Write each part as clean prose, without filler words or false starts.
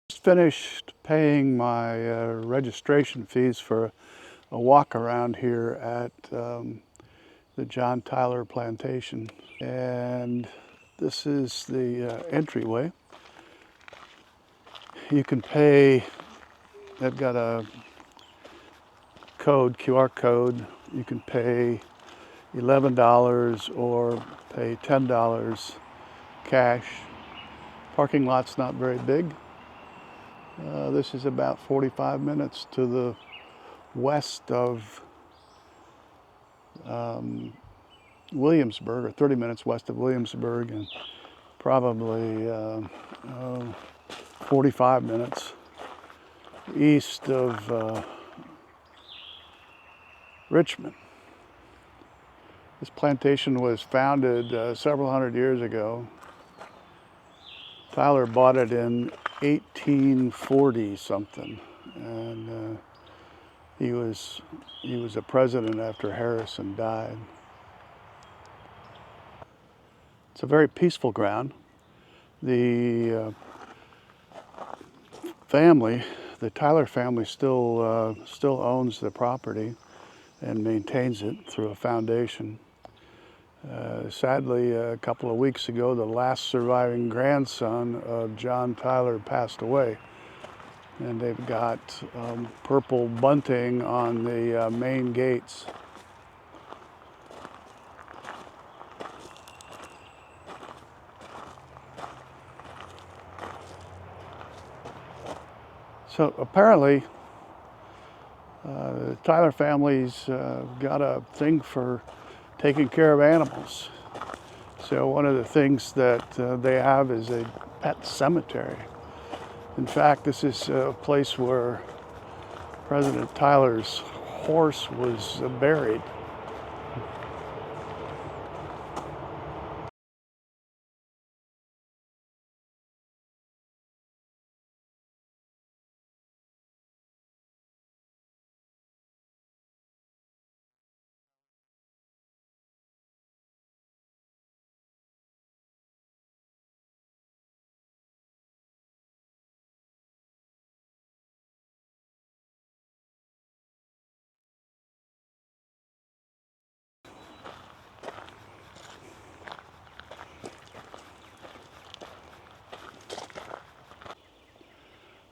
Just finished paying my registration fees for a walk around here at the John Tyler Plantation. And this is the entryway. You can pay, they've got a code, QR code. You can pay $11 or pay $10 cash. Parking lot's not very big. This is about 45 minutes to the west of Williamsburg, or 30 minutes west of Williamsburg, and probably 45 minutes east of Richmond. This plantation was founded several hundred years ago. Tyler bought it in 1840 something, and he was a president after Harrison died. It's a very peaceful ground. The family, the Tyler family, still owns the property and maintains it through a foundation. Sadly, a couple of weeks ago, the last surviving grandson of John Tyler passed away, and they've got purple bunting on the main gates. So apparently, the Tyler family's got a thing for taking care of animals. So one of the things that they have is a pet cemetery. In fact, this is a place where President Tyler's horse was buried.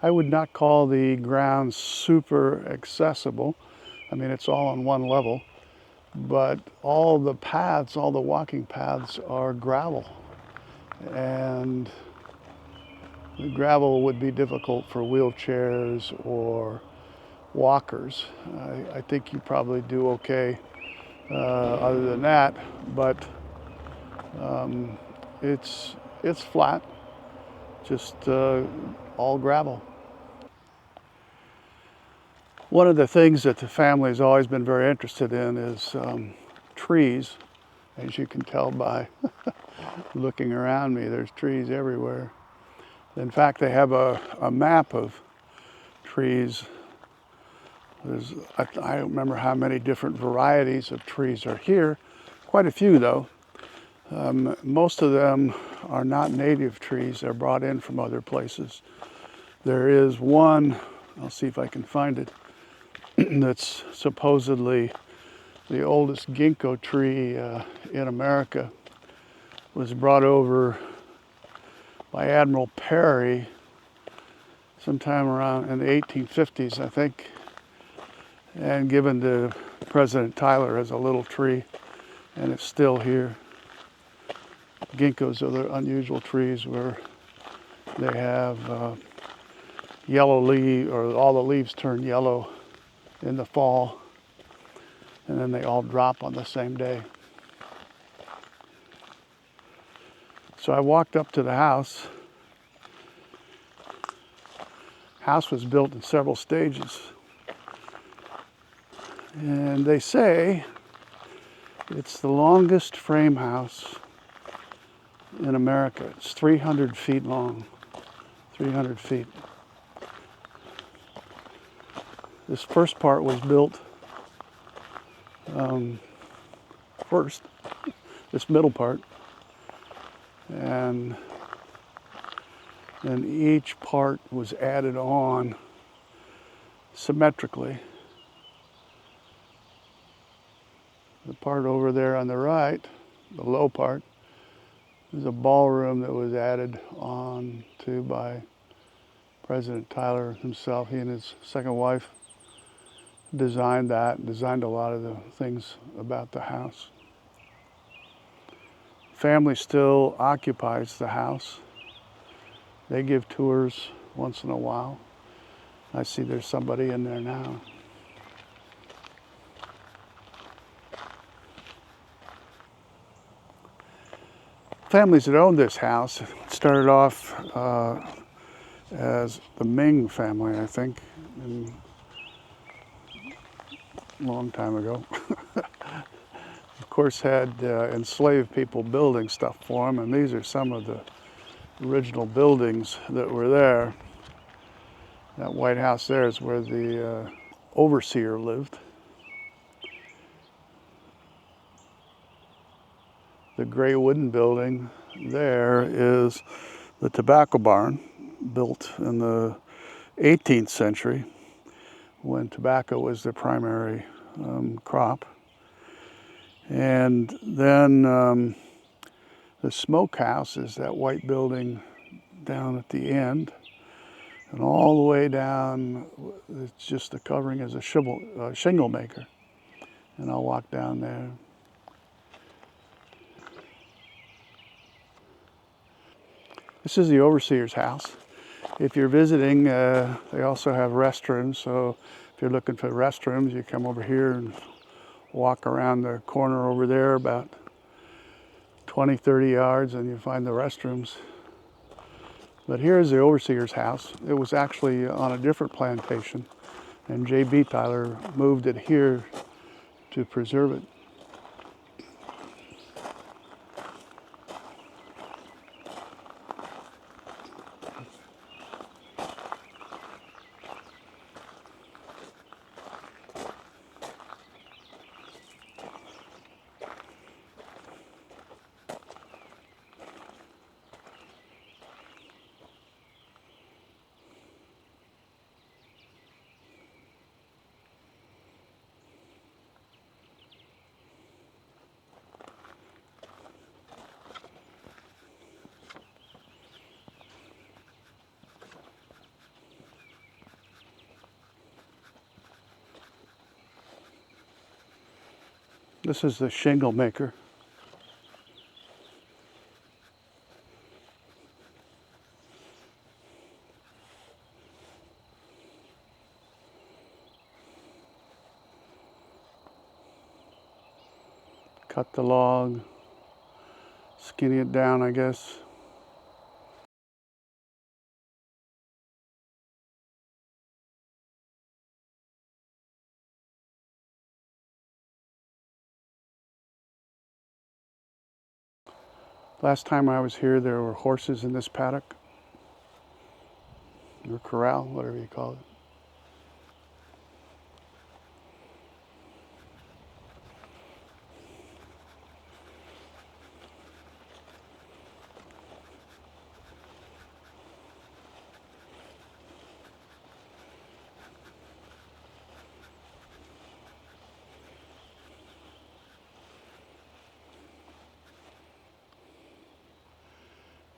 I would not call the ground super accessible. I mean, it's all on one level, but all the paths, all the walking paths are gravel. And the gravel would be difficult for wheelchairs or walkers. I think you probably do okay other than that, but it's flat, just all gravel. One of the things that the family has always been very interested in is trees. As you can tell by looking around me, there's trees everywhere. In fact, they have a map of trees. I don't remember how many different varieties of trees are here. Quite a few, though. Most of them are not native trees. They're brought in from other places. There is one, I'll see if I can find it, that's supposedly the oldest ginkgo tree in America. Was brought over by Admiral Perry sometime around in the 1850s, I think, and given to President Tyler as a little tree, and it's still here. Ginkgos are the unusual trees where they have yellow leaves, or all the leaves turn yellow in the fall, and then they all drop on the same day. So I walked up to the house. House was built in several stages. And they say it's the longest frame house in America. It's 300 feet long, 300 feet. This first part was built first, this middle part. And and each part was added on symmetrically. The part over there on the right, the low part, is a ballroom that was added on to by President Tyler himself. He and his second wife designed that, designed a lot of the things about the house. Family still occupies the house. They give tours once in a while. I see there's somebody in there now. Families that owned this house started off as the Ming family, I think, a long time ago. Of course, had enslaved people building stuff for them, and these are some of the original buildings that were there. That White House there is where the overseer lived. The gray wooden building there is the tobacco barn, built in the 18th century when tobacco was the primary crop. And then the smokehouse is that white building down at the end. And all the way down, it's just the covering as a shingle maker. And I'll walk down there. This is the overseer's house. If you're visiting, they also have restrooms. So if you're looking for restrooms, you come over here and walk around the corner over there about 20, 30 yards and you find the restrooms. But here's the overseer's house. It was actually on a different plantation, and J.B. Tyler moved it here to preserve it. This is the shingle maker. Cut the log, skinny it down, I guess. Last time I was here, there were horses in this paddock, or corral, whatever you call it.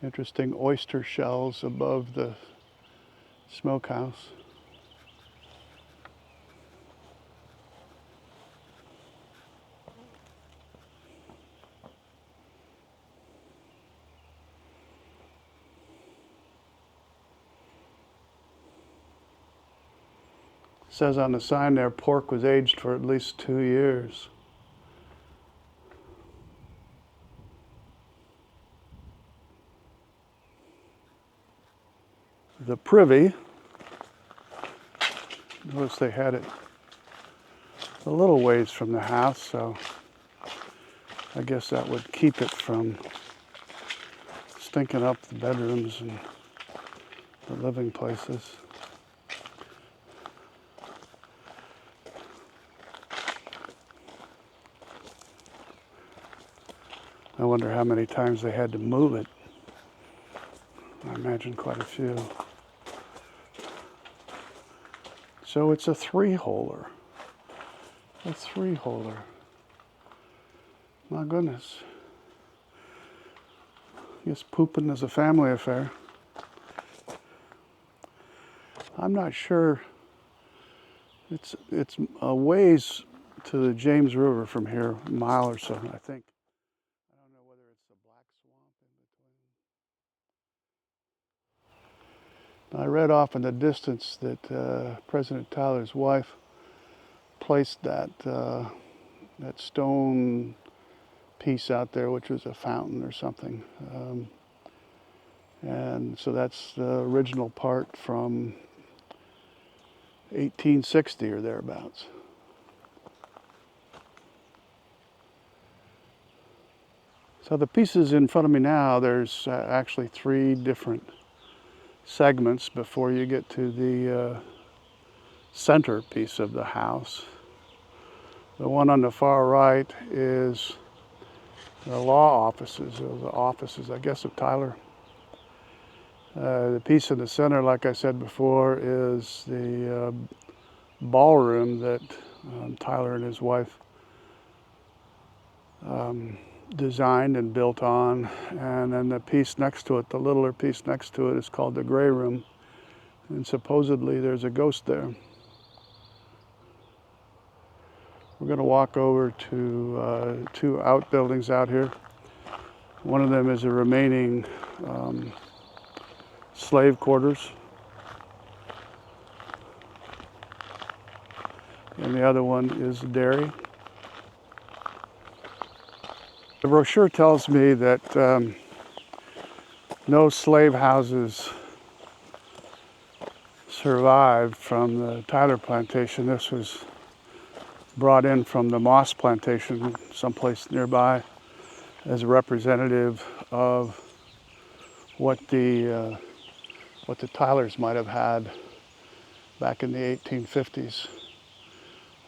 Interesting oyster shells above the smokehouse. It says on the sign there, pork was aged for at least 2 years. The privy, notice they had it a little ways from the house, so I guess that would keep it from stinking up the bedrooms and the living places. I wonder how many times they had to move it. imagine quite a few. So it's a three-holer. A three-holer. My goodness. I guess pooping is a family affair. I'm not sure. It's a ways to the James River from here, a mile or so, I think. I don't know whether it's the Black Swamp in between. I read off in the distance that President Tyler's wife placed that stone piece out there, which was a fountain or something. And so that's the original part from 1860 or thereabouts. So the pieces in front of me now, there's actually three different segments before you get to the center piece of the house. The one on the far right is the law offices, or the offices, I guess, of Tyler. The piece in the center, like I said before, is the ballroom that Tyler and his wife designed and built on. And then the piece next to it, the littler piece next to it, is called the gray room. And supposedly there's a ghost there. We're going to walk over to two outbuildings out here. One of them is a remaining slave quarters. And the other one is a dairy. The brochure tells me that no slave houses survived from the Tyler plantation. This was brought in from the Moss plantation someplace nearby as a representative of what the Tylers might have had back in the 1850s.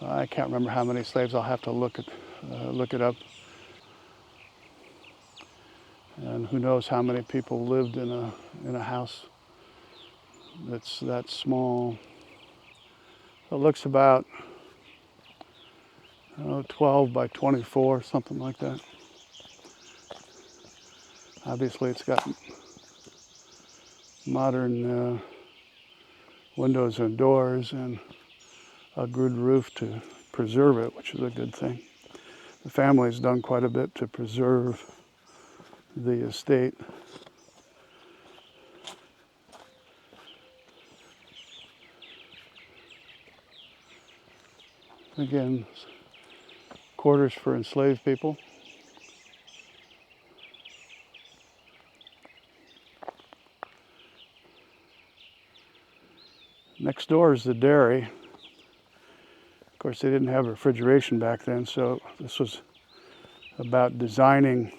I can't remember how many slaves. I'll have to look it up. And who knows how many people lived in a house that's that small. It looks about 12 by 24, something like that. Obviously, it's got modern windows and doors and a good roof to preserve it, which is a good thing. The family's done quite a bit to preserve the estate. Again, quarters for enslaved people. Next door is the dairy. Of course, they didn't have refrigeration back then, so this was about designing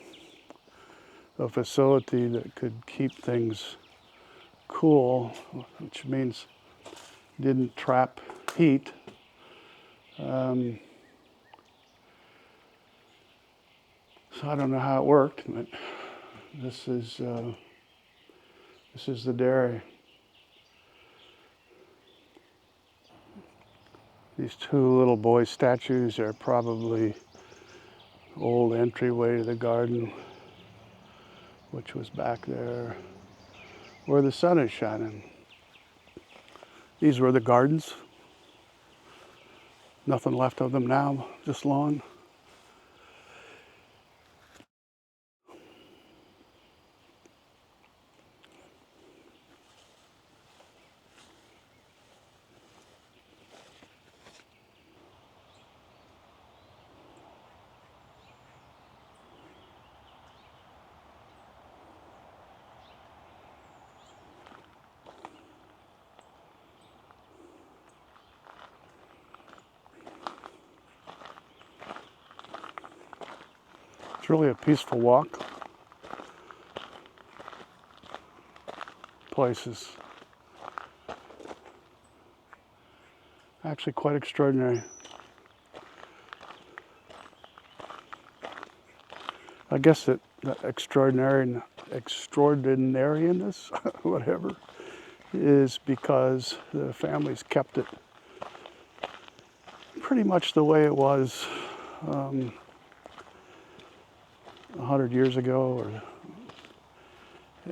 a facility that could keep things cool, which means didn't trap heat. So I don't know how it worked, but this is the dairy. These two little boy statues are probably old entryway to the garden, which was back there where the sun is shining. These were the gardens. Nothing left of them now, just lawn. It's really a peaceful walk. Place is actually quite extraordinary. I guess that extraordinary extraordinariness, whatever, is because the families kept it pretty much the way it was 100 years ago,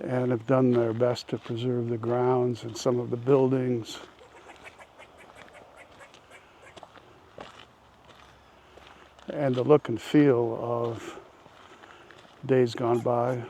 and have done their best to preserve the grounds and some of the buildings. And the look and feel of days gone by.